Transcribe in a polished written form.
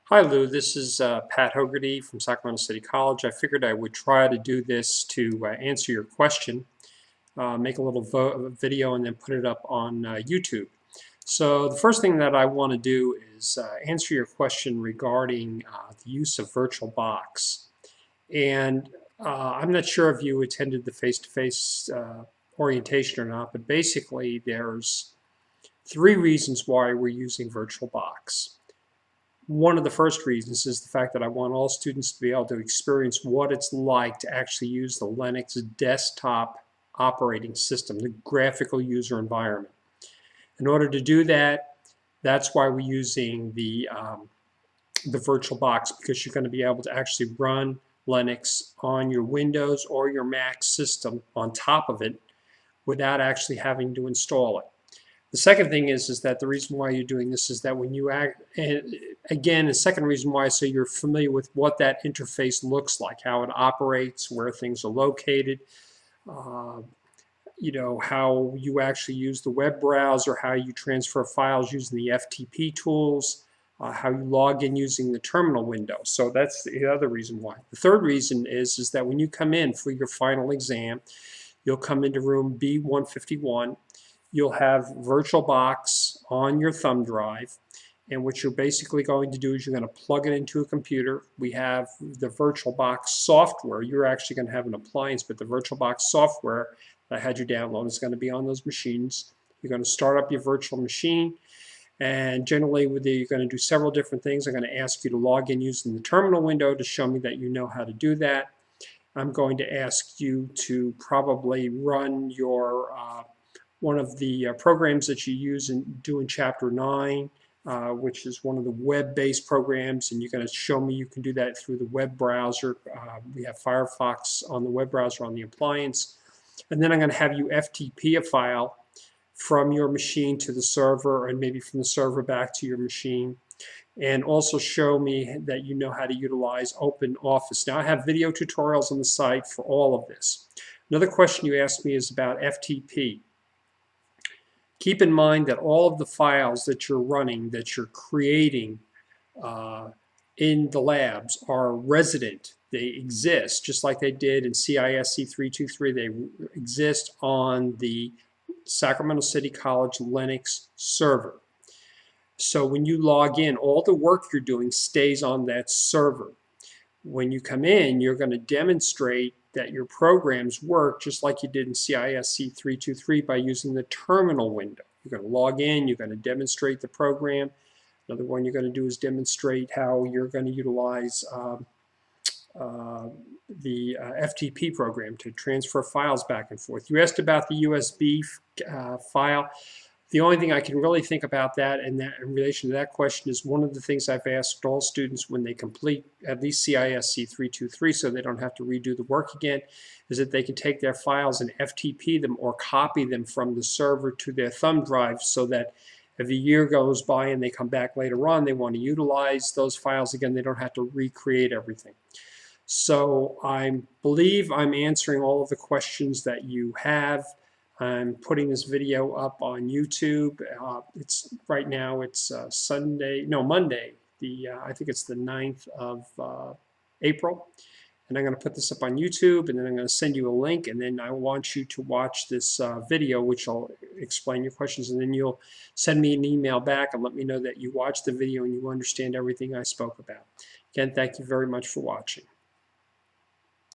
Hi Lou, this is Pat Hogarty from Sacramento City College. I figured I would try to do this to answer your question, make a little video and then put it up on YouTube. So the first thing that I want to do is answer your question regarding the use of VirtualBox. And I'm not sure if you attended the face-to-face orientation or not, but basically there's three reasons why we're using VirtualBox. One of the first reasons is the fact that I want all students to be able to experience what it's like to actually use the Linux desktop operating system, the graphical user environment. In order to do that, that's why we're using the VirtualBox, because you're going to be able to actually run Linux on your Windows or your Mac system on top of it without actually having to install it. The second thing is that the reason why you're doing this is that when you and again, the second reason why, so you're familiar with what that interface looks like, how it operates, where things are located, how you actually use the web browser, how you transfer files using the FTP tools, how you log in using the terminal window. So that's the other reason why. The third reason is that when you come in for your final exam, you'll come into room B151. You'll have VirtualBox on your thumb drive, and what you're basically going to do is you're going to plug it into a computer. We have the VirtualBox software. You're actually going to have an appliance, but the VirtualBox software that I had you download is going to be on those machines. You're going to start up your virtual machine, and generally you're going to do several different things. I'm going to ask you to log in using the terminal window to show me that you know how to do that. I'm going to ask you to probably run your one of the programs that you use and do in Chapter 9, which is one of the web-based programs, and you're going to show me you can do that through the web browser. We have Firefox on the web browser on the appliance. And then I'm going to have you FTP a file from your machine to the server, and maybe from the server back to your machine, and also show me that you know how to utilize OpenOffice. Now I have video tutorials on the site for all of this. Another question you asked me is about FTP. Keep in mind that all of the files that you're running, that you're creating in the labs are resident. They exist, just like they did in CISC 323. They exist on the Sacramento City College Linux server. So when you log in, all the work you're doing stays on that server. When you come in, you're going to demonstrate that your programs work just like you did in CISC 323 by using the terminal window. You're going to log in, you're going to demonstrate the program. Another one you're going to do is demonstrate how you're going to utilize the FTP program to transfer files back and forth. You asked about the USB file. The only thing I can really think about that in relation to that question is one of the things I've asked all students when they complete at least CISC 323, so they don't have to redo the work again, is that they can take their files and FTP them or copy them from the server to their thumb drive, so that if a year goes by and they come back later on, they want to utilize those files again, they don't have to recreate everything. So I believe I'm answering all of the questions that you have. I'm putting this video up on YouTube. It's right now. It's Monday. I think it's the 9th of April, and I'm going to put this up on YouTube, and then I'm going to send you a link, and then I want you to watch this video, which will explain your questions, and then you'll send me an email back and let me know that you watched the video and you understand everything I spoke about. Again, thank you very much for watching.